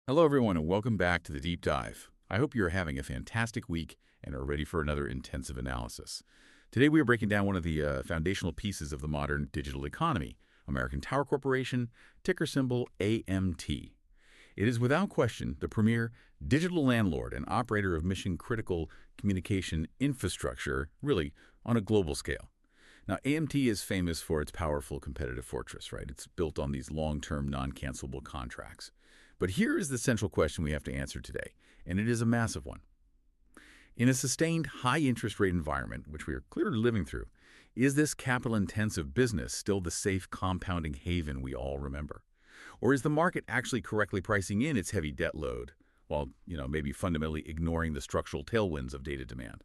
Hello, everyone, and welcome back to the Deep Dive. I hope you're having a fantastic week and are ready for another intensive analysis. Today, we are breaking down one of the foundational pieces of the modern digital economy, American Tower Corporation, ticker symbol AMT. It is without question the premier digital landlord and operator of mission-critical communication infrastructure, really, on a global scale. Now, AMT is famous for its powerful competitive fortress, right? It's built on these long-term, non-cancelable contracts. But here is the central question we have to answer today, and it is a massive one. In a sustained high-interest rate environment, which we are clearly living through, is this capital-intensive business still the safe compounding haven we all remember? Or is the market actually correctly pricing in its heavy debt load, while, maybe fundamentally ignoring the structural tailwinds of data demand?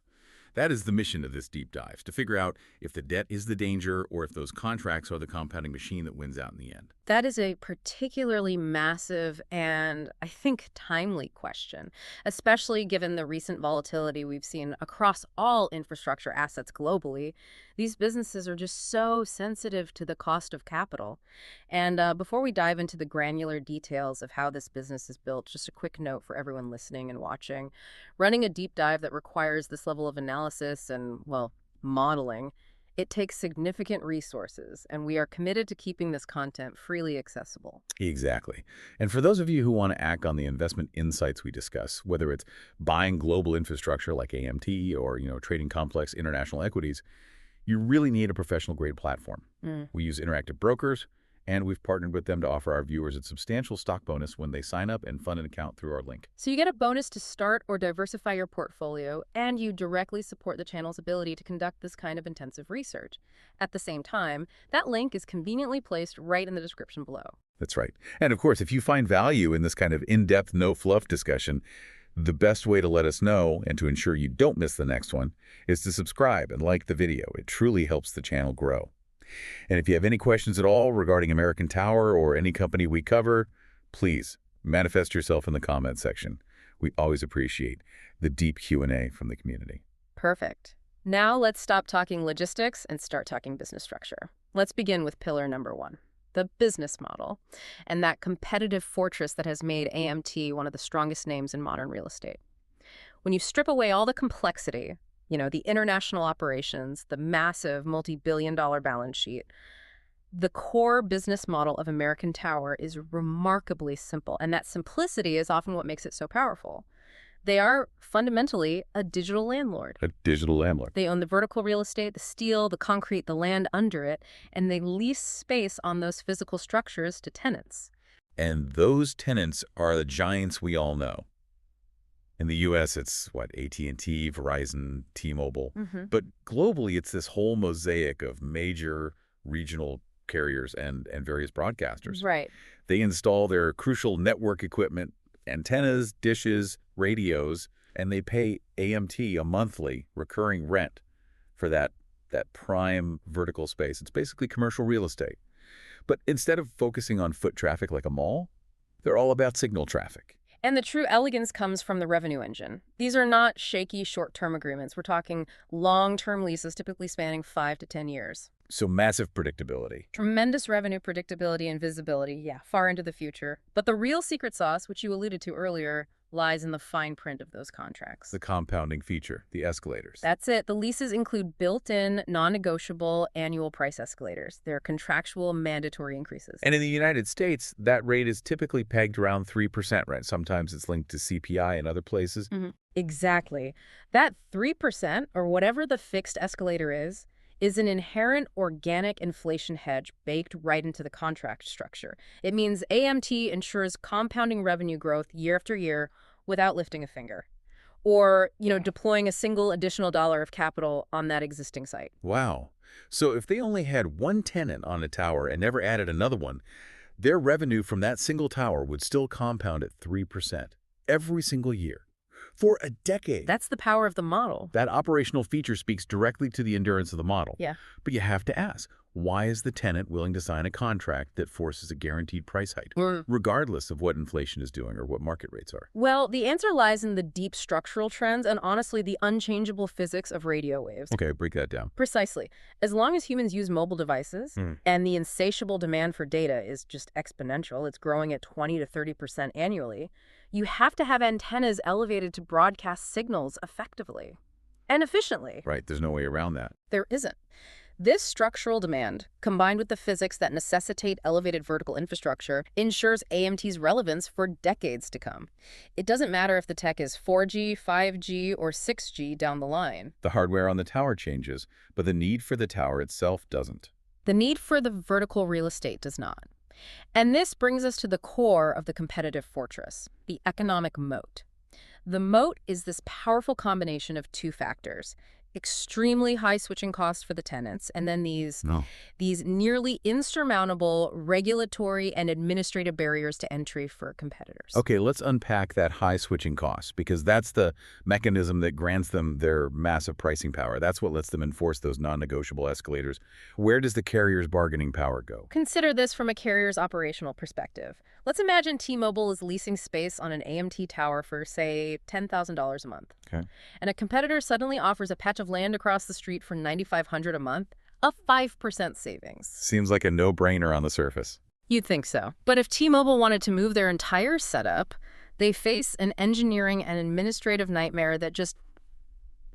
That is the mission of this deep dive, to figure out if the debt is the danger or if those contracts are the compounding machine that wins out in the end. That is a particularly massive and, I think, timely question, especially given the recent volatility we've seen across all infrastructure assets globally. These businesses are just so sensitive to the cost of capital. And before we dive into the granular details of how this business is built, just a quick note for everyone listening and watching. Running a deep dive that requires this level of analysis and, well, modeling, it takes significant resources, and we are committed to keeping this content freely accessible. Exactly. And for those of you who want to act on the investment insights we discuss, whether it's buying global infrastructure like AMT or, trading complex international equities, you really need a professional-grade platform. We use Interactive Brokers, and we've partnered with them to offer our viewers a substantial stock bonus when they sign up and fund an account through our link. So you get a bonus to start or diversify your portfolio, and you directly support the channel's ability to conduct this kind of intensive research. At the same time, that link is conveniently placed right in the description below. That's right. And of course, if you find value in this kind of in-depth, no-fluff discussion, the best way to let us know and to ensure you don't miss the next one is to subscribe and like the video. It truly helps the channel grow. And if you have any questions at all regarding American Tower or any company we cover, please manifest yourself in the comment section. We always appreciate the deep Q&A from the community. Perfect. Now let's stop talking logistics and start talking business structure. Let's begin with pillar number one, the business model, and that competitive fortress that has made AMT one of the strongest names in modern real estate. When you strip away all the complexity, the international operations, the massive multi-billion-dollar balance sheet, the core business model of American Tower is remarkably simple, and that simplicity is often what makes it so powerful. They are fundamentally a digital landlord. A digital landlord. They own the vertical real estate, the steel, the concrete, the land under it, and they lease space on those physical structures to tenants. And those tenants are the giants we all know. In the U.S., it's, AT&T, Verizon, T-Mobile. But globally, it's this whole mosaic of major regional carriers and various broadcasters. Right. They install their crucial network equipment, antennas, dishes, radios, and they pay AMT a monthly recurring rent for that prime vertical space. It's basically commercial real estate. But instead of focusing on foot traffic like a mall, they're all about signal traffic. And the true elegance comes from the revenue engine. These are not shaky short-term agreements. We're talking long-term leases, typically spanning 5 to 10 years. So massive predictability. Tremendous revenue predictability and visibility, far into the future. But the real secret sauce, which you alluded to earlier, lies in the fine print of those contracts. The compounding feature, the escalators. That's it. The leases include built-in, non-negotiable annual price escalators. They're contractual mandatory increases. And in the United States, that rate is typically pegged around 3%, right? Sometimes it's linked to CPI in other places. Exactly. That 3%, or whatever the fixed escalator is an inherent organic inflation hedge baked right into the contract structure. It means AMT ensures compounding revenue growth year after year without lifting a finger, or, deploying a single additional dollar of capital on that existing site. Wow. So if they only had one tenant on a tower and never added another one, their revenue from that single tower would still compound at 3% every single year for a decade. That's the power of the model. That operational feature speaks directly to the endurance of the model. Yeah. But you have to ask, Why is the tenant willing to sign a contract that forces a guaranteed price hike, regardless of what inflation is doing or what market rates are? Well, the answer lies in the deep structural trends and honestly the unchangeable physics of radio waves. Okay, break that down. Precisely. As long as humans use mobile devices and the insatiable demand for data is just exponential, it's growing at 20 to 30% annually, you have to have antennas elevated to broadcast signals effectively and efficiently. Right, there's no way around that. There isn't. This structural demand, combined with the physics that necessitate elevated vertical infrastructure, ensures AMT's relevance for decades to come. It doesn't matter if the tech is 4G, 5G, or 6G down the line. The hardware on the tower changes, but the need for the tower itself doesn't. The need for the vertical real estate does not. And this brings us to the core of the competitive fortress, the economic moat. The moat is this powerful combination of two factors: extremely high switching costs for the tenants, and then these nearly insurmountable regulatory and administrative barriers to entry for competitors. Okay, let's unpack that high switching cost, because that's the mechanism that grants them their massive pricing power. That's what lets them enforce those non-negotiable escalators. Where does the carrier's bargaining power go? Consider this from a carrier's operational perspective. Let's imagine T-Mobile is leasing space on an AMT tower for, say, $10,000 a month. Okay. And a competitor suddenly offers a patch of land across the street for $9,500 a month, a 5% savings. Seems like a no-brainer on the surface. You'd think so. But if T-Mobile wanted to move their entire setup, they face an engineering and administrative nightmare that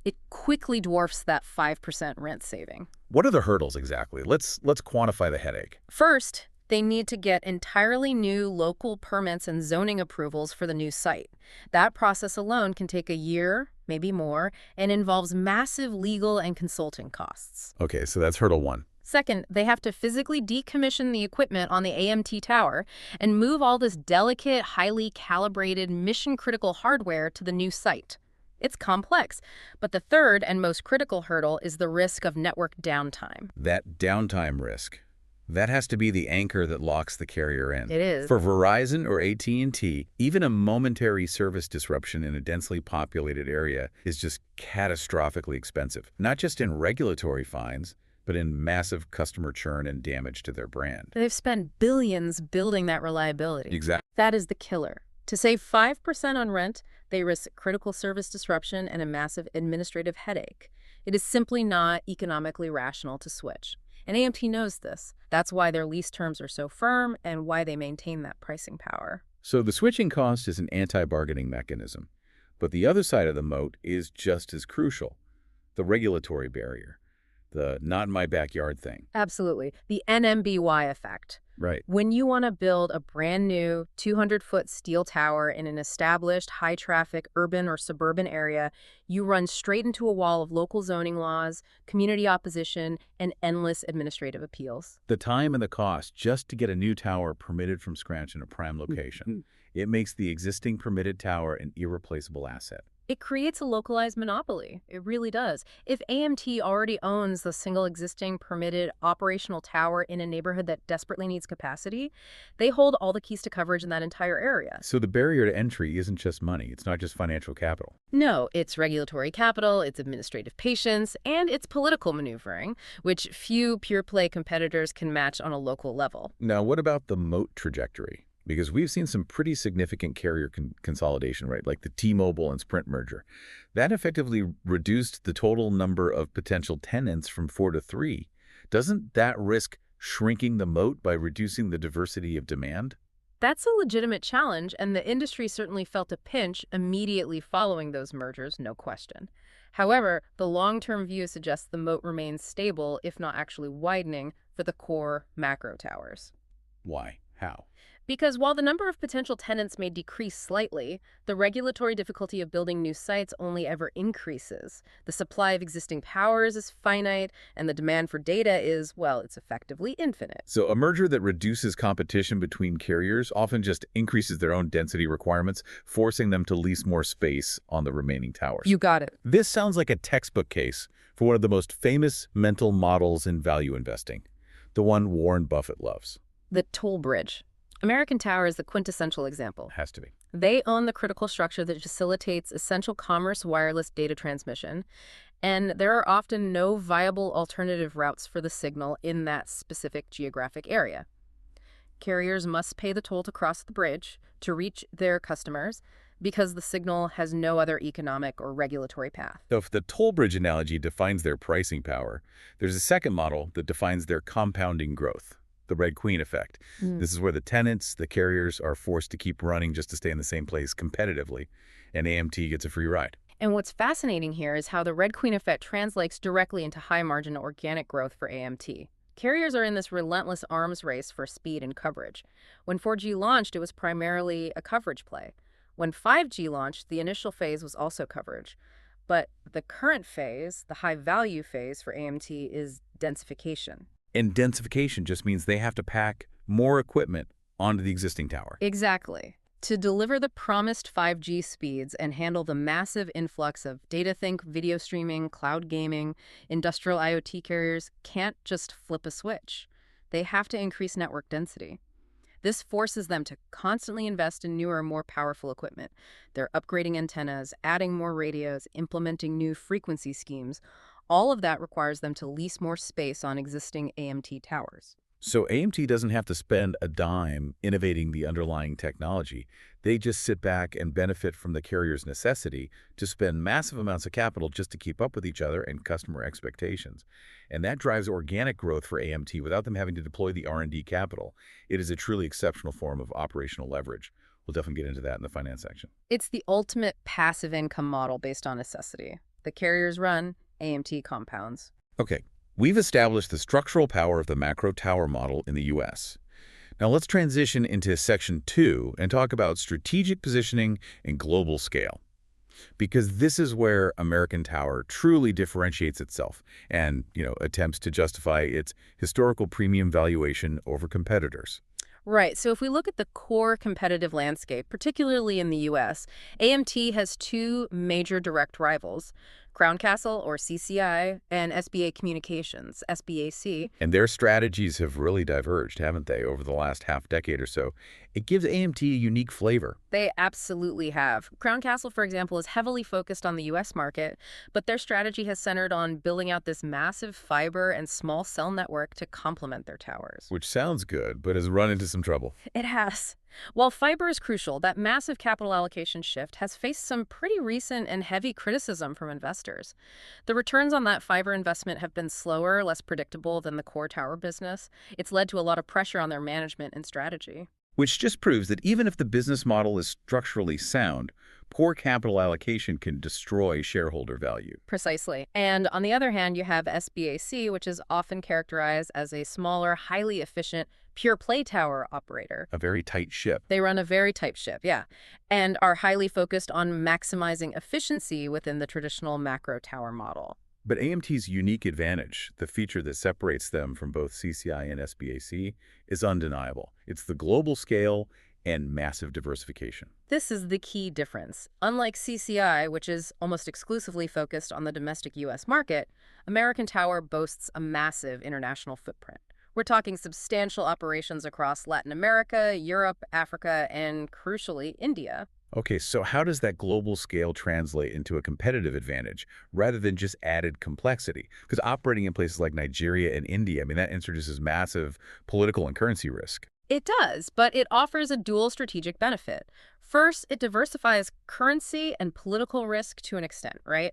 it quickly dwarfs that 5% rent saving. What are the hurdles exactly? Let's quantify the headache. First, they need to get entirely new local permits and zoning approvals for the new site. That process alone can take a year, maybe more, and involves massive legal and consulting costs. Okay, so that's hurdle one. Second, they have to physically decommission the equipment on the AMT tower and move all this delicate, highly calibrated, mission-critical hardware to the new site. It's complex, but the third and most critical hurdle is the risk of network downtime. That downtime risk. That has to be the anchor that locks the carrier in. It is. For Verizon or AT&T, even a momentary service disruption in a densely populated area is just catastrophically expensive, not just in regulatory fines, but in massive customer churn and damage to their brand. They've spent billions building that reliability. Exactly. That is the killer. To save 5% on rent, they risk critical service disruption and a massive administrative headache. It is simply not economically rational to switch. And AMT knows this. That's why their lease terms are so firm and why they maintain that pricing power. So the switching cost is an anti-bargaining mechanism. But the other side of the moat is just as crucial: the regulatory barrier, the not-in-my-backyard thing. Absolutely. The NMBY effect. Right. When you want to build a brand new 200-foot steel tower in an established high-traffic urban or suburban area, you run straight into a wall of local zoning laws, community opposition, and endless administrative appeals. The time and the cost just to get a new tower permitted from scratch in a prime location. It makes the existing permitted tower an irreplaceable asset. It creates a localized monopoly. It really does. If AMT already owns the single existing permitted operational tower in a neighborhood that desperately needs capacity, they hold all the keys to coverage in that entire area. So the barrier to entry isn't just money. It's not just financial capital. No, it's regulatory capital, it's administrative patience, and it's political maneuvering, which few pure-play competitors can match on a local level. Now, what about the moat trajectory? Because we've seen some pretty significant carrier consolidation, right? Like the T-Mobile and Sprint merger. That effectively reduced the total number of potential tenants from 4 to 3. Doesn't that risk shrinking the moat by reducing the diversity of demand? That's a legitimate challenge, and the industry certainly felt a pinch immediately following those mergers, no question. However, the long-term view suggests the moat remains stable, if not actually widening, for the core macro towers. Why? How? Because while the number of potential tenants may decrease slightly, the regulatory difficulty of building new sites only ever increases. The supply of existing powers is finite, and the demand for data is, well, it's effectively infinite. So a merger that reduces competition between carriers often just increases their own density requirements, forcing them to lease more space on the remaining towers. You got it. This sounds like a textbook case for one of the most famous mental models in value investing, the one Warren Buffett loves. The toll bridge. American Tower is the quintessential example. Has to be. They own the critical structure that facilitates essential commerce wireless data transmission, And there are often no viable alternative routes for the signal in that specific geographic area. Carriers must pay the toll to cross the bridge to reach their customers because the signal has no other economic or regulatory path. So if the toll bridge analogy defines their pricing power, there's a second model that defines their compounding growth, the Red Queen effect. Mm. This is where the tenants, the carriers, are forced to keep running just to stay in the same place competitively, and AMT gets a free ride. And what's fascinating here is how the Red Queen effect translates directly into high-margin organic growth for AMT. Carriers are in this relentless arms race for speed and coverage. When 4G launched, it was primarily a coverage play. When 5G launched, the initial phase was also coverage. But the current phase, the high-value phase for AMT, is densification. And densification just means they have to pack more equipment onto the existing tower. Exactly. To deliver the promised 5G speeds and handle the massive influx of data sync, video streaming, cloud gaming, industrial IoT carriers can't just flip a switch. They have to increase network density. This forces them to constantly invest in newer, more powerful equipment. They're upgrading antennas, adding more radios, implementing new frequency schemes. All of that requires them to lease more space on existing AMT towers. So AMT doesn't have to spend a dime innovating the underlying technology. They just sit back and benefit from the carrier's necessity to spend massive amounts of capital just to keep up with each other and customer expectations. And that drives organic growth for AMT without them having to deploy the R&D capital. It is a truly exceptional form of operational leverage. We'll definitely get into that in the finance section. It's the ultimate passive income model based on necessity. The carriers run, AMT compounds. Okay. We've established the structural power of the macro tower model in the U.S. Now let's transition into Section 2 and talk about strategic positioning and global scale. Because this is where American Tower truly differentiates itself and, attempts to justify its historical premium valuation over competitors. Right. So if we look at the core competitive landscape, particularly in the U.S., AMT has two major direct rivals, Crown Castle, or CCI, and SBA Communications, SBAC. And their strategies have really diverged, haven't they, over the last half-decade or so? It gives AMT a unique flavor. They absolutely have. Crown Castle, for example, is heavily focused on the U.S. market, but their strategy has centered on building out this massive fiber and small cell network to complement their towers. Which sounds good, but has run into some trouble. It has. While fiber is crucial, that massive capital allocation shift has faced some pretty recent and heavy criticism from investors. The returns on that fiber investment have been slower, less predictable than the core tower business. It's led to a lot of pressure on their management and strategy. Which just proves that even if the business model is structurally sound, poor capital allocation can destroy shareholder value. Precisely. And on the other hand, you have SBAC, which is often characterized as a smaller, highly efficient, pure play tower operator. A very tight ship. They run a very tight ship, yeah, and are highly focused on maximizing efficiency within the traditional macro tower model. But AMT's unique advantage, the feature that separates them from both CCI and SBAC, is undeniable. It's the global scale and massive diversification. This is the key difference. Unlike CCI, which is almost exclusively focused on the domestic U.S. market, American Tower boasts a massive international footprint. We're talking substantial operations across Latin America, Europe, Africa, and crucially, India. Okay, so how does that global scale translate into a competitive advantage rather than just added complexity? Because operating in places like Nigeria and India, that introduces massive political and currency risk. It does, but it offers a dual strategic benefit. First, it diversifies currency and political risk to an extent, right?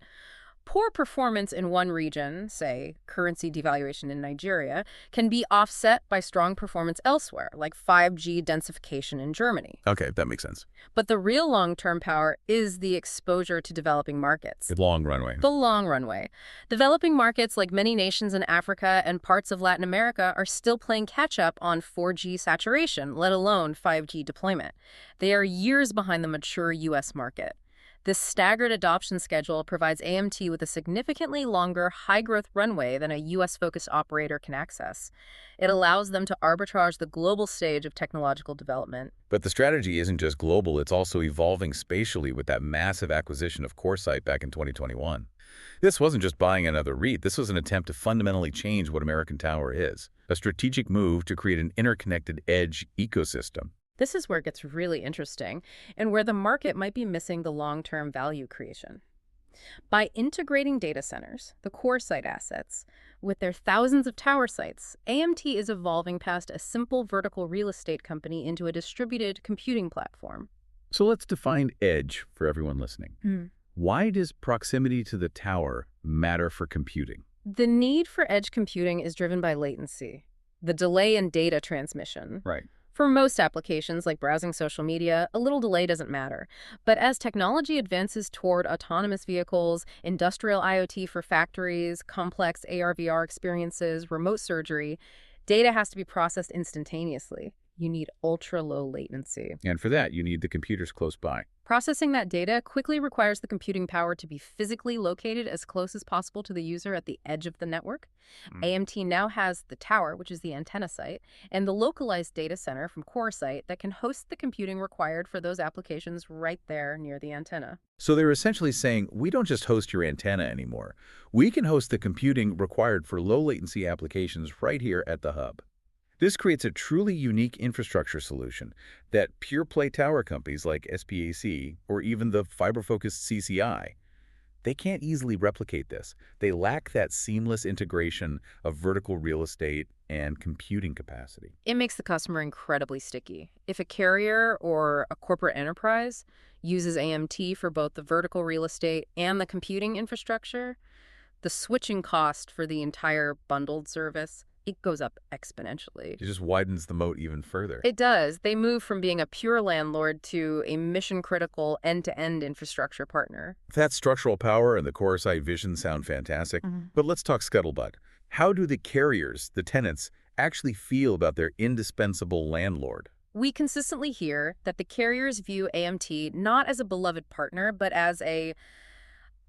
Poor performance in one region, say currency devaluation in Nigeria, can be offset by strong performance elsewhere, like 5G densification in Germany. Okay, that makes sense. But the real long-term power is the exposure to developing markets. The long runway. The long runway. Developing markets, like many nations in Africa and parts of Latin America, are still playing catch-up on 4G saturation, let alone 5G deployment. They are years behind the mature U.S. market. This staggered adoption schedule provides AMT with a significantly longer, high-growth runway than a U.S.-focused operator can access. It allows them to arbitrage the global stage of technological development. But the strategy isn't just global, it's also evolving spatially with that massive acquisition of CoreSite back in 2021. This wasn't just buying another REIT, this was an attempt to fundamentally change what American Tower is, a strategic move to create an interconnected edge ecosystem. This is where it gets really interesting and where the market might be missing the long-term value creation. By integrating data centers, the CoreSite assets, with their thousands of tower sites, AMT is evolving past a simple vertical real estate company into a distributed computing platform. So let's define edge for everyone listening. Why does proximity to the tower matter for computing? The need for edge computing is driven by latency, the delay in data transmission. Right. For most applications, like browsing social media, a little delay doesn't matter. But as technology advances toward autonomous vehicles, industrial IoT for factories, complex AR/VR experiences, remote surgery, data has to be processed instantaneously. You need ultra-low latency. And for that, you need the computers close by. Processing that data quickly requires the computing power to be physically located as close as possible to the user at the edge of the network. AMT now has the tower, which is the antenna site, and the localized data center from CoreSite that can host the computing required for those applications right there near the antenna. So they're essentially saying, we don't just host your antenna anymore. We can host the computing required for low-latency applications right here at the hub. This creates a truly unique infrastructure solution that pure-play tower companies like SPAC or even the fiber-focused CCI, they can't easily replicate this. They lack that seamless integration of vertical real estate and computing capacity. It makes the customer incredibly sticky. If a carrier or a corporate enterprise uses AMT for both the vertical real estate and the computing infrastructure, the switching cost for the entire bundled service, it goes up exponentially. It just widens the moat even further. It does. They move from being a pure landlord to a mission-critical end-to-end infrastructure partner. That structural power and the CoreSite vision sound fantastic, but let's talk scuttlebutt. How do the carriers, the tenants, actually feel about their indispensable landlord? We consistently hear that the carriers view AMT not as a beloved partner, but as a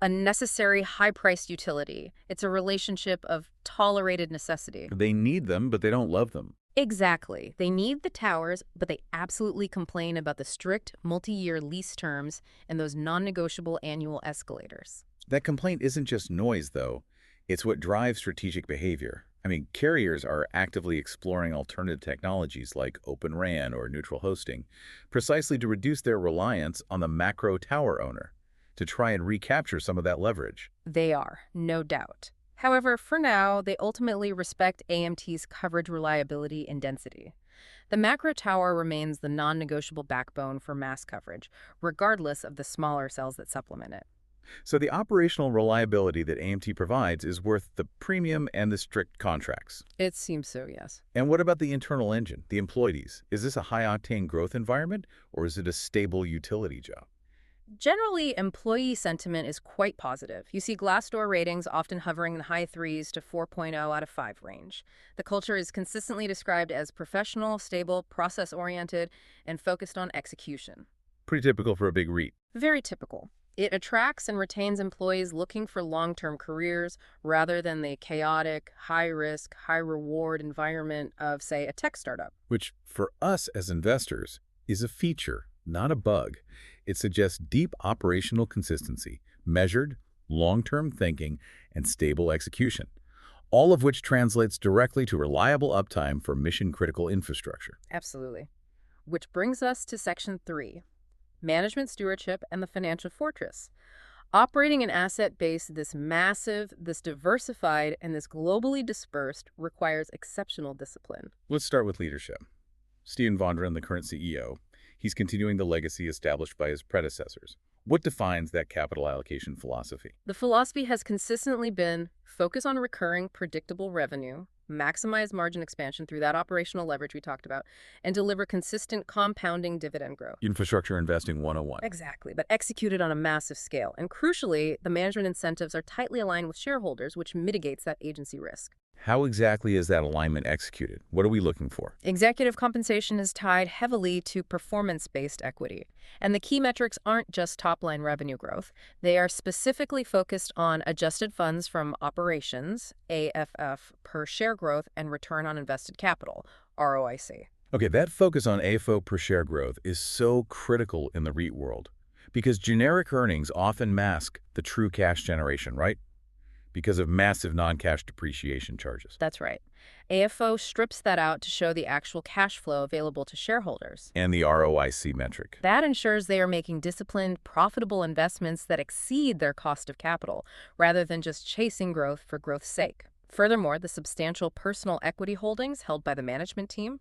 necessary high-priced utility. It's a relationship of tolerated necessity. They need them, but they don't love them. Exactly. They need the towers, but they absolutely complain about the strict multi-year lease terms and those non-negotiable annual escalators. That complaint isn't just noise, though. It's what drives strategic behavior. I mean, carriers are actively exploring alternative technologies like Open RAN or neutral hosting, precisely to reduce their reliance on the macro tower owner, to try and recapture some of that leverage. They are, no doubt. However, for now, they ultimately respect AMT's coverage reliability and density. The macro tower remains the non-negotiable backbone for mass coverage, regardless of the smaller cells that supplement it. So the operational reliability that AMT provides is worth the premium and the strict contracts. It seems so, yes. And what about the internal engine, the employees? Is this a high-octane growth environment, or is it a stable utility job? Generally, employee sentiment is quite positive. You see Glassdoor ratings often hovering in the high 3s to 4.0 out of 5 range. The culture is consistently described as professional, stable, process-oriented, and focused on execution. Pretty typical for a big REIT. Very typical. It attracts and retains employees looking for long-term careers rather than the chaotic, high-risk, high-reward environment of, say, a tech startup. Which, for us as investors, is a feature, not a bug. It suggests deep operational consistency, measured, long-term thinking, and stable execution, all of which translates directly to reliable uptime for mission-critical infrastructure. Absolutely. Which brings us to Section 3, Management Stewardship and the Financial Fortress. Operating an asset base this massive, this diversified, and this globally dispersed requires exceptional discipline. Let's start with leadership. Steven Vondran, the current CEO, he's continuing the legacy established by his predecessors. What defines that capital allocation philosophy? The philosophy has consistently been focus on recurring, predictable revenue, maximize margin expansion through that operational leverage we talked about, and deliver consistent compounding dividend growth. Infrastructure investing 101. Exactly, but executed on a massive scale. And crucially, the management incentives are tightly aligned with shareholders, which mitigates that agency risk. How exactly is that alignment executed? What are we looking for? Executive compensation is tied heavily to performance-based equity. And the key metrics aren't just top-line revenue growth. They are specifically focused on adjusted funds from operations, AFF, per share growth, and return on invested capital, ROIC. Okay, that focus on AFO per share growth is so critical in the REIT world because generic earnings often mask the true cash generation, right? Because of massive non-cash depreciation charges. That's right. AFO strips that out to show the actual cash flow available to shareholders. And the ROIC metric. That ensures they are making disciplined, profitable investments that exceed their cost of capital, rather than just chasing growth for growth's sake. Furthermore, the substantial personal equity holdings held by the management team,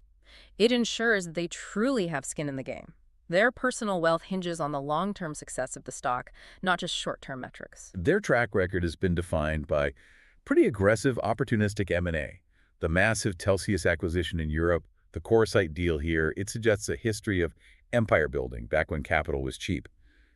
it ensures that they truly have skin in the game. Their personal wealth hinges on the long-term success of the stock, not just short-term metrics. Their track record has been defined by pretty aggressive, opportunistic M&A. The massive Telxius acquisition in Europe, the CoreSite deal here, it suggests a history of empire building back when capital was cheap.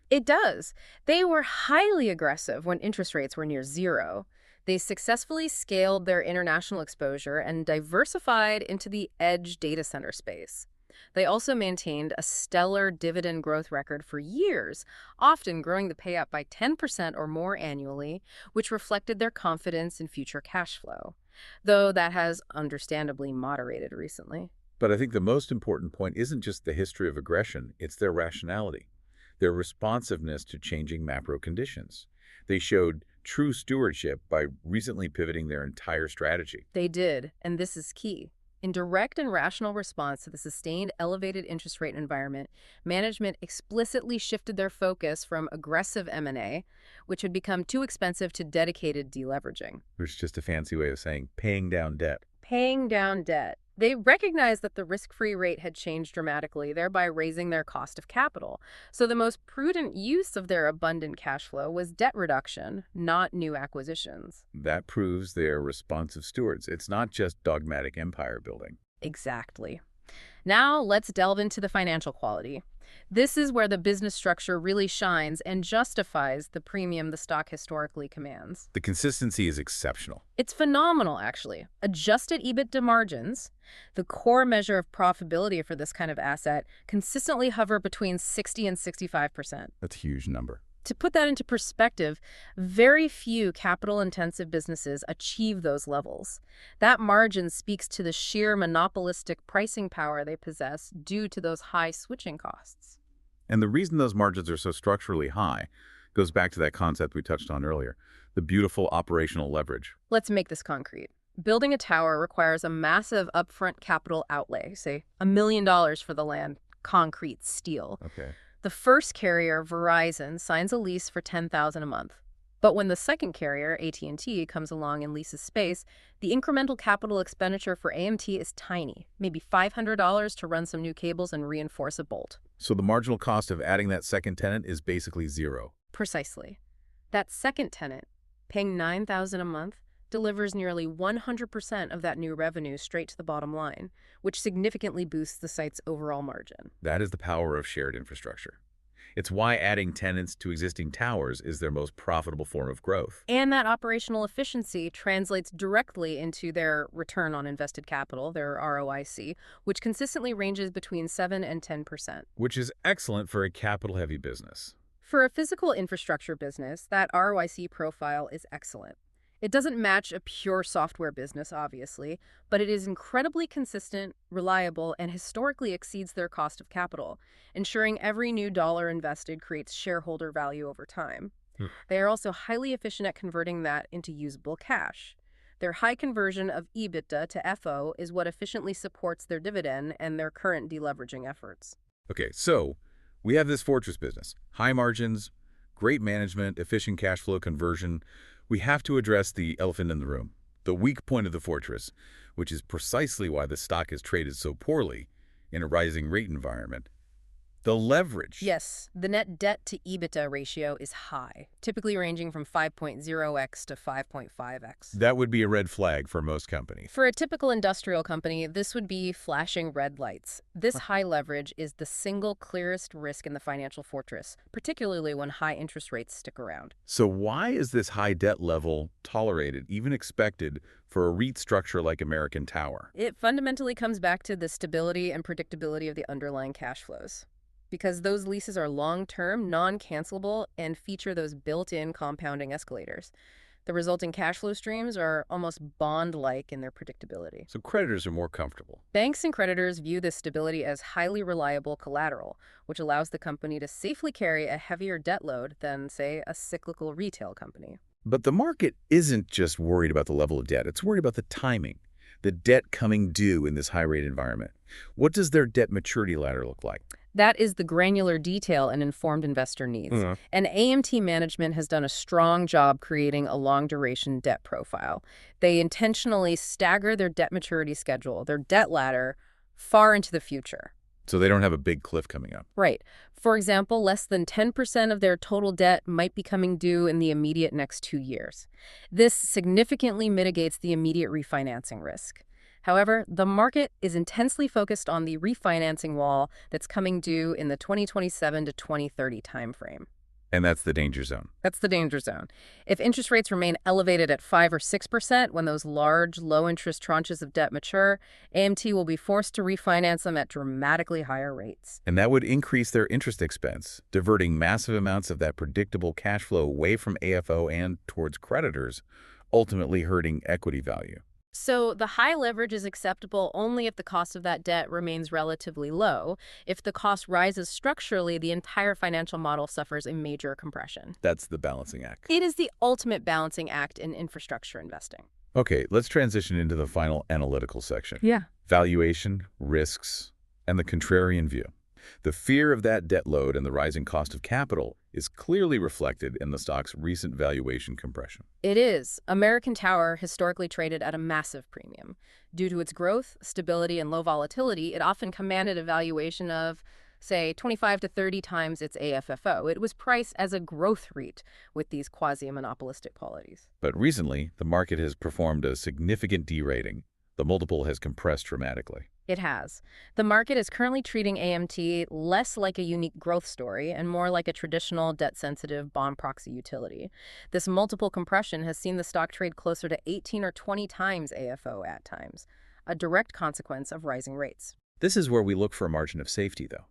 It does. They were highly aggressive when interest rates were near zero. They successfully scaled their international exposure and diversified into the edge data center space. They also maintained a stellar dividend growth record for years, often growing the payout by 10% or more annually, which reflected their confidence in future cash flow, though that has understandably moderated recently. But I think the most important point isn't just the history of aggression, it's their rationality, their responsiveness to changing macro conditions. They showed true stewardship by recently pivoting their entire strategy. They did, and this is key. In direct and rational response to the sustained elevated interest rate environment, management explicitly shifted their focus from aggressive M&A, which had become too expensive, to dedicated deleveraging. Which is just a fancy way of saying paying down debt. Paying down debt. They recognized that the risk-free rate had changed dramatically, thereby raising their cost of capital. So the most prudent use of their abundant cash flow was debt reduction, not new acquisitions. That proves they are responsive stewards. It's not just dogmatic empire building. Exactly. Now let's delve into the financial quality. This is where the business structure really shines and justifies the premium the stock historically commands. The consistency is exceptional. It's phenomenal, actually. Adjusted EBITDA margins, the core measure of profitability for this kind of asset, consistently hover between 60 and 65%. That's a huge number. To put that into perspective, very few capital-intensive businesses achieve those levels. That margin speaks to the sheer monopolistic pricing power they possess due to those high switching costs. And the reason those margins are so structurally high goes back to that concept we touched on earlier, the beautiful operational leverage. Let's make this concrete. Building a tower requires a massive upfront capital outlay, say $1 million for the land, concrete, steel. Okay. The first carrier, Verizon, signs a lease for $10,000 a month. But when the second carrier, AT&T, comes along and leases space, the incremental capital expenditure for AMT is tiny, maybe $500 to run some new cables and reinforce a bolt. So the marginal cost of adding that second tenant is basically zero. Precisely. That second tenant, paying $9,000 a month, delivers nearly 100% of that new revenue straight to the bottom line, which significantly boosts the site's overall margin. That is the power of shared infrastructure. It's why adding tenants to existing towers is their most profitable form of growth. And that operational efficiency translates directly into their return on invested capital, their ROIC, which consistently ranges between 7 and 10%. Which is excellent for a capital-heavy business. For a physical infrastructure business, that ROIC profile is excellent. It doesn't match a pure software business, obviously, but it is incredibly consistent, reliable, and historically exceeds their cost of capital, ensuring every new dollar invested creates shareholder value over time. They are also highly efficient at converting that into usable cash. Their high conversion of EBITDA to FO is what efficiently supports their dividend and their current deleveraging efforts. Okay, so we have this fortress business. High margins, great management, efficient cash flow conversion. We have to address the elephant in the room, the weak point of the fortress, which is precisely why the stock is traded so poorly in a rising rate environment. The leverage. Yes, the net debt to EBITDA ratio is high, typically ranging from 5.0x to 5.5x. That would be a red flag for most companies. For a typical industrial company, this would be flashing red lights. This high leverage is the single clearest risk in the financial fortress, particularly when high interest rates stick around. So why is this high debt level tolerated, even expected, for a REIT structure like American Tower? It fundamentally comes back to the stability and predictability of the underlying cash flows. Because those leases are long-term, non-cancelable, and feature those built-in compounding escalators. The resulting cash flow streams are almost bond-like in their predictability. So creditors are more comfortable. Banks and creditors view this stability as highly reliable collateral, which allows the company to safely carry a heavier debt load than, say, a cyclical retail company. But the market isn't just worried about the level of debt. It's worried about the timing. the debt coming due in this high-rate environment. What does their debt maturity ladder look like? That is the granular detail an informed investor needs. Mhm. And AMT management has done a strong job creating a long-duration debt profile. They intentionally stagger their debt maturity schedule, their debt ladder, far into the future. So they don't have a big cliff coming up. Right. For example, less than 10% of their total debt might be coming due in the immediate next 2 years. This significantly mitigates the immediate refinancing risk. However, the market is intensely focused on the refinancing wall that's coming due in the 2027 to 2030 timeframe. And that's the danger zone. That's the danger zone. If interest rates remain elevated at 5 or 6% when those large, low-interest tranches of debt mature, AMT will be forced to refinance them at dramatically higher rates. And that would increase their interest expense, diverting massive amounts of that predictable cash flow away from AFO and towards creditors, ultimately hurting equity value. So the high leverage is acceptable only if the cost of that debt remains relatively low. If the cost rises structurally, the entire financial model suffers a major compression. That's the balancing act. It is the ultimate balancing act in infrastructure investing. Okay, let's transition into the final analytical section. Yeah. Valuation, risks, and the contrarian view. The fear of that debt load and the rising cost of capital is clearly reflected in the stock's recent valuation compression. It is. American Tower historically traded at a massive premium. Due to its growth, stability, and low volatility, it often commanded a valuation of, say, 25 to 30 times its AFFO. It was priced as a growth REIT with these quasi-monopolistic qualities. But recently, the market has performed a significant derating. The multiple has compressed dramatically. It has. The market is currently treating AMT less like a unique growth story and more like a traditional debt-sensitive bond proxy utility. This multiple compression has seen the stock trade closer to 18 or 20 times AFO at times, a direct consequence of rising rates. This is where we look for a margin of safety, though.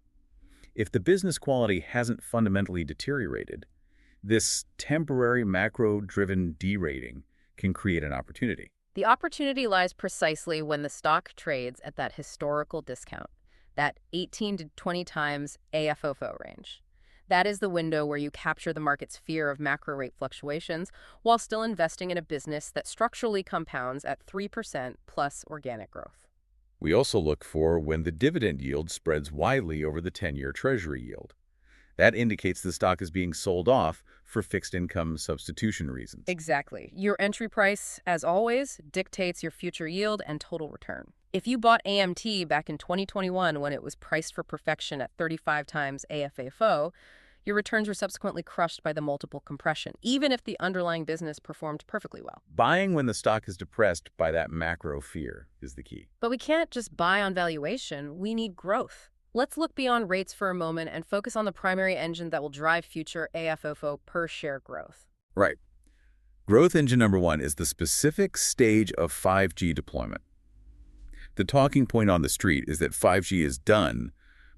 If the business quality hasn't fundamentally deteriorated, this temporary macro-driven derating can create an opportunity. The opportunity lies precisely when the stock trades at that historical discount, that 18 to 20 times AFFO range. That is the window where you capture the market's fear of macro rate fluctuations while still investing in a business that structurally compounds at 3% plus organic growth. We also look for when the dividend yield spreads widely over the 10-year Treasury yield. That indicates the stock is being sold off for fixed income substitution reasons. Exactly. Your entry price, as always, dictates your future yield and total return. If you bought AMT back in 2021 when it was priced for perfection at 35 times AFFO, your returns were subsequently crushed by the multiple compression, even if the underlying business performed perfectly well. Buying when the stock is depressed by that macro fear is the key. But we can't just buy on valuation. We need growth. Let's look beyond rates for a moment and focus on the primary engine that will drive future AFFO per share growth. Right. Growth engine number one is the specific stage of 5G deployment. The talking point on the street is that 5G is done,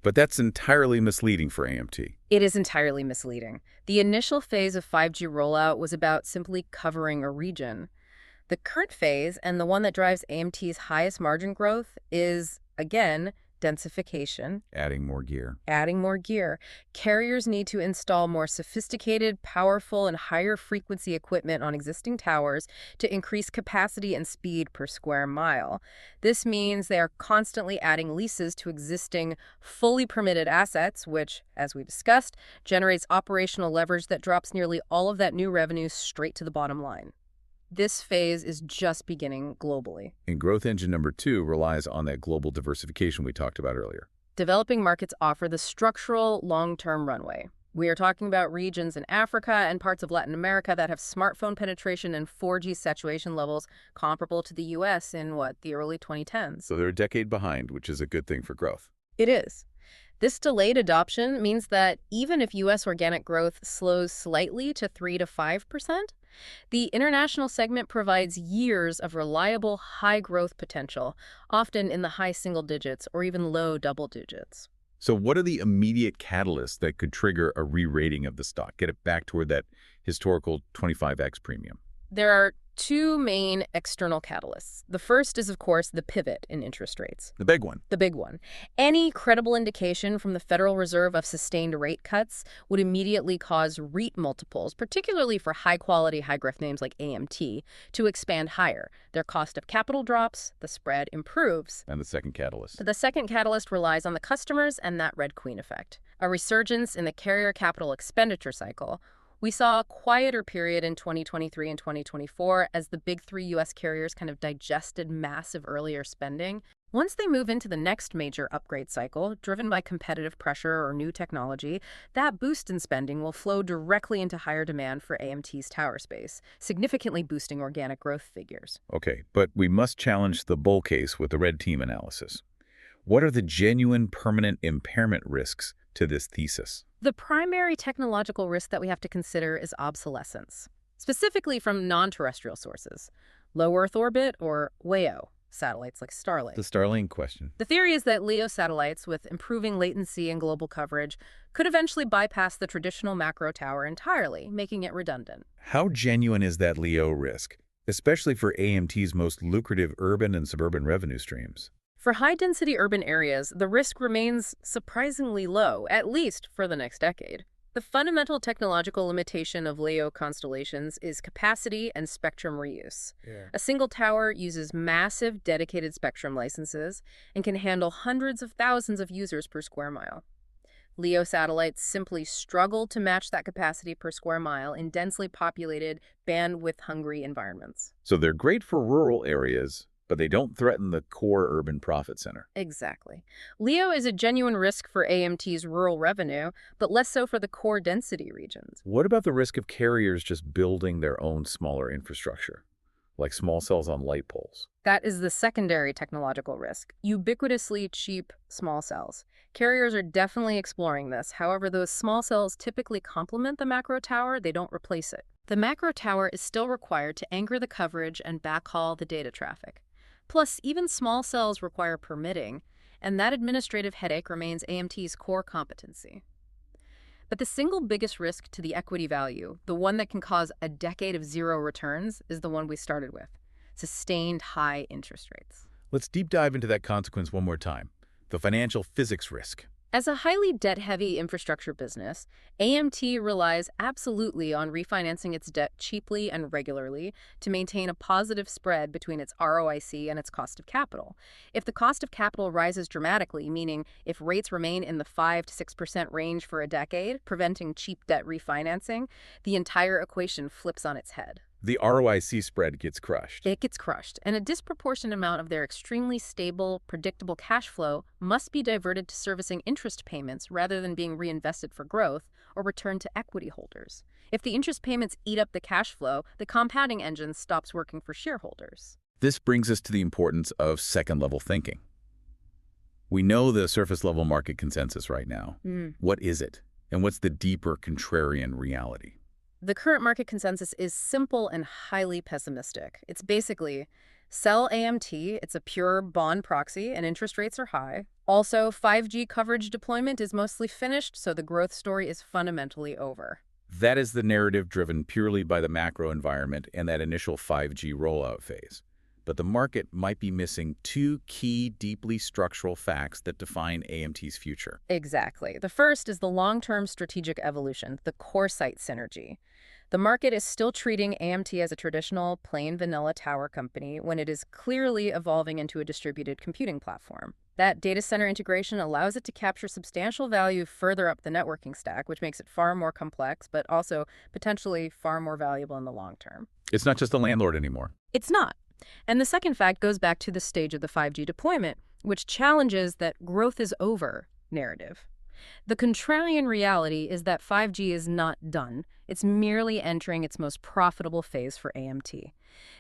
but that's entirely misleading for AMT. It is entirely misleading. The initial phase of 5G rollout was about simply covering a region. The current phase, and the one that drives AMT's highest margin growth, is, again, densification. Adding more gear. Adding more gear. Carriers need to install more sophisticated, powerful, and higher frequency equipment on existing towers to increase capacity and speed per square mile. This means they are constantly adding leases to existing, fully permitted assets, which, as we discussed, generates operational leverage that drops nearly all of that new revenue straight to the bottom line. This phase is just beginning globally. And growth engine number two relies on that global diversification we talked about earlier. Developing markets offer the structural long-term runway. We are talking about regions in Africa and parts of Latin America that have smartphone penetration and 4G saturation levels comparable to the U.S. in, the early 2010s. So they're a decade behind, which is a good thing for growth. It is. This delayed adoption means that even if U.S. organic growth slows slightly to 3 to 5%, the international segment provides years of reliable high-growth potential, often in the high single digits or even low double digits. So what are the immediate catalysts that could trigger a re-rating of the stock, get it back toward that historical 25x premium? There are Two main external catalysts. The first is, of course, the pivot in interest rates. The big one. The big one. Any credible indication from the Federal Reserve of sustained rate cuts would immediately cause REIT multiples, particularly for high-quality, high-growth names like AMT, to expand higher. Their cost of capital drops, the spread improves. And the second catalyst. The second catalyst relies on the customers and that Red Queen effect. A resurgence in the carrier capital expenditure cycle. We saw a quieter period in 2023 and 2024 as the big three U.S. carriers kind of digested massive earlier spending. Once they move into the next major upgrade cycle, driven by competitive pressure or new technology, that boost in spending will flow directly into higher demand for AMT's tower space, significantly boosting organic growth figures. Okay, but we must challenge the bull case with the red team analysis. What are the genuine permanent impairment risks to this thesis? The primary technological risk that we have to consider is obsolescence, specifically from non-terrestrial sources, low Earth orbit or LEO satellites like Starlink. The Starlink question. The theory is that LEO satellites with improving latency and global coverage could eventually bypass the traditional macro tower entirely, making it redundant. How genuine is that LEO risk, especially for AMT's most lucrative urban and suburban revenue streams? For high-density urban areas, the risk remains surprisingly low, at least for the next decade. The fundamental technological limitation of LEO constellations is capacity and spectrum reuse. A single tower uses massive dedicated spectrum licenses and can handle hundreds of thousands of users per square mile. LEO satellites simply struggle to match that capacity per square mile in densely populated, bandwidth-hungry environments. So they're great for rural areas, but they don't threaten the core urban profit center. Exactly. LEO is a genuine risk for AMT's rural revenue, but less so for the core density regions. What about the risk of carriers just building their own smaller infrastructure, like small cells on light poles? That is the secondary technological risk, ubiquitously cheap small cells. Carriers are definitely exploring this. However, those small cells typically complement the macro tower, they don't replace it. The macro tower is still required to anchor the coverage and backhaul the data traffic. Plus, even small cells require permitting, and that administrative headache remains AMT's core competency. But the single biggest risk to the equity value, the one that can cause a decade of zero returns, is the one we started with: sustained high interest rates. Let's deep dive into that consequence one more time: the financial physics risk. As a highly debt-heavy infrastructure business, AMT relies absolutely on refinancing its debt cheaply and regularly to maintain a positive spread between its ROIC and its cost of capital. If the cost of capital rises dramatically, meaning if rates remain in the 5 to 6% range for a decade, preventing cheap debt refinancing, the entire equation flips on its head. The ROIC spread gets crushed. It gets crushed, and a disproportionate amount of their extremely stable, predictable cash flow must be diverted to servicing interest payments rather than being reinvested for growth or returned to equity holders. If the interest payments eat up the cash flow, the compounding engine stops working for shareholders. This brings us to the importance of second-level thinking. We know the surface-level market consensus right now. What is it? And what's the deeper contrarian reality? The current market consensus is simple and highly pessimistic. It's basically, sell AMT, it's a pure bond proxy, and interest rates are high. Also, 5G coverage deployment is mostly finished, so the growth story is fundamentally over. That is the narrative driven purely by the macro environment and that initial 5G rollout phase. But the market might be missing two key, deeply structural facts that define AMT's future. Exactly. The first is the long-term strategic evolution, the CoreSite synergy. The market is still treating AMT as a traditional, plain vanilla tower company when it is clearly evolving into a distributed computing platform. That data center integration allows it to capture substantial value further up the networking stack, which makes it far more complex, but also potentially far more valuable in the long term. It's not just a landlord anymore. It's not. And the second fact goes back to the stage of the 5G deployment, which challenges that growth is over narrative. The contrarian reality is that 5G is not done. It's merely entering its most profitable phase for AMT.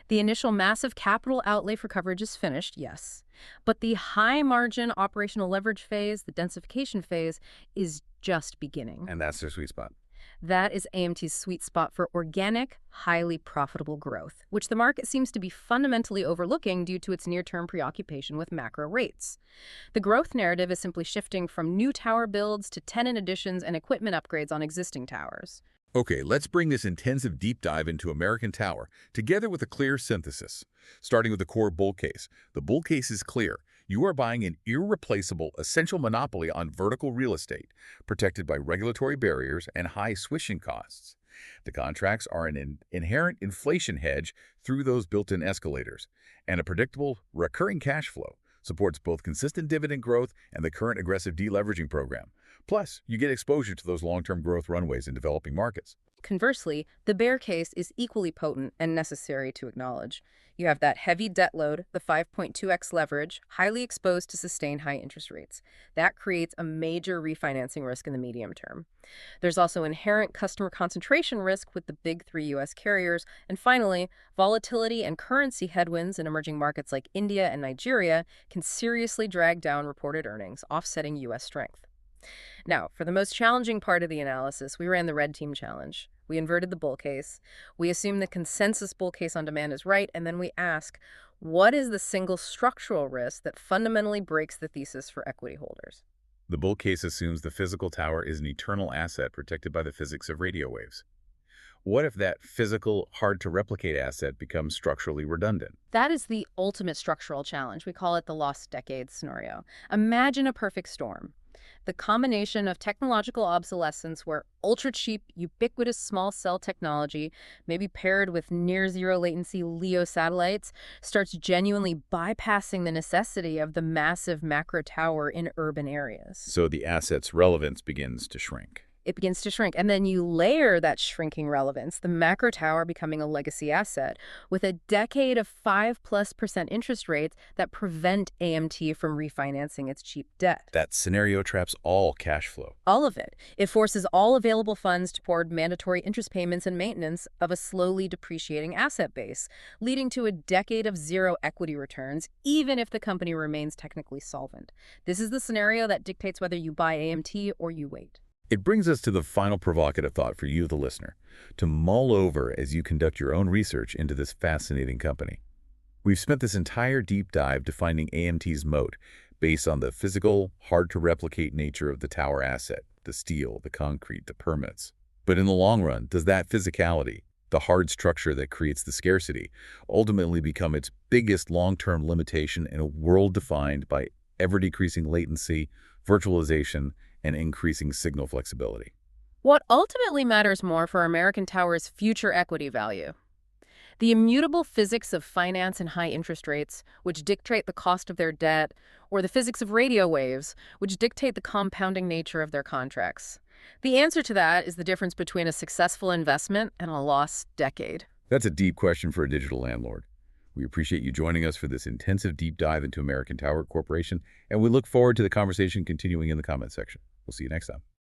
The initial massive capital outlay for coverage is finished, yes, but the high-margin operational leverage phase, the densification phase, is just beginning. And that's their sweet spot. That is AMT's sweet spot for organic, highly profitable growth, which the market seems to be fundamentally overlooking due to its near-term preoccupation with macro rates. The growth narrative is simply shifting from new tower builds to tenant additions and equipment upgrades on existing towers. Okay, let's bring this intensive deep dive into American Tower, together with a clear synthesis. Starting with the core bull case. The bull case is clear. You are buying an irreplaceable, essential monopoly on vertical real estate, protected by regulatory barriers and high switching costs. The contracts are an inherent inflation hedge through those built-in escalators, and a predictable, recurring cash flow supports both consistent dividend growth and the current aggressive deleveraging program. Plus, you get exposure to those long-term growth runways in developing markets. Conversely, the bear case is equally potent and necessary to acknowledge. You have that heavy debt load, the 5.2x leverage, highly exposed to sustained high interest rates. That creates a major refinancing risk in the medium term. There's also inherent customer concentration risk with the big three U.S. carriers. And finally, volatility and currency headwinds in emerging markets like India and Nigeria can seriously drag down reported earnings, offsetting U.S. strength. Now, for the most challenging part of the analysis, we ran the red team challenge. We inverted the bull case. We assume the consensus bull case on demand is right, and then we ask, what is the single structural risk that fundamentally breaks the thesis for equity holders? The bull case assumes the physical tower is an eternal asset protected by the physics of radio waves. What if that physical, hard-to-replicate asset becomes structurally redundant? That is the ultimate structural challenge. We call it the lost decades scenario. Imagine a perfect storm. The combination of technological obsolescence where ultra-cheap, ubiquitous small cell technology, maybe paired with near-zero latency LEO satellites, starts genuinely bypassing the necessity of the massive macro tower in urban areas. So the asset's relevance begins to shrink. It begins to shrink. And then you layer that shrinking relevance, the macro tower becoming a legacy asset, with a decade of 5+% interest rates that prevent AMT from refinancing its cheap debt. That scenario traps all cash flow. All of it. It forces all available funds toward mandatory interest payments and maintenance of a slowly depreciating asset base, leading to a decade of zero equity returns, even if the company remains technically solvent. This is the scenario that dictates whether you buy AMT or you wait. It brings us to the final provocative thought for you, the listener, to mull over as you conduct your own research into this fascinating company. We've spent this entire deep dive defining AMT's moat based on the physical, hard-to-replicate nature of the tower asset, the steel, the concrete, the permits. But in the long run, does that physicality, the hard structure that creates the scarcity, ultimately become its biggest long-term limitation in a world defined by ever-decreasing latency, virtualization, and increasing signal flexibility? What ultimately matters more for American Tower's future equity value? The immutable physics of finance and high interest rates, which dictate the cost of their debt, or the physics of radio waves, which dictate the compounding nature of their contracts? The answer to that is the difference between a successful investment and a lost decade. That's a deep question for a digital landlord. We appreciate you joining us for this intensive deep dive into American Tower Corporation, and we look forward to the conversation continuing in the comment section. We'll see you next time.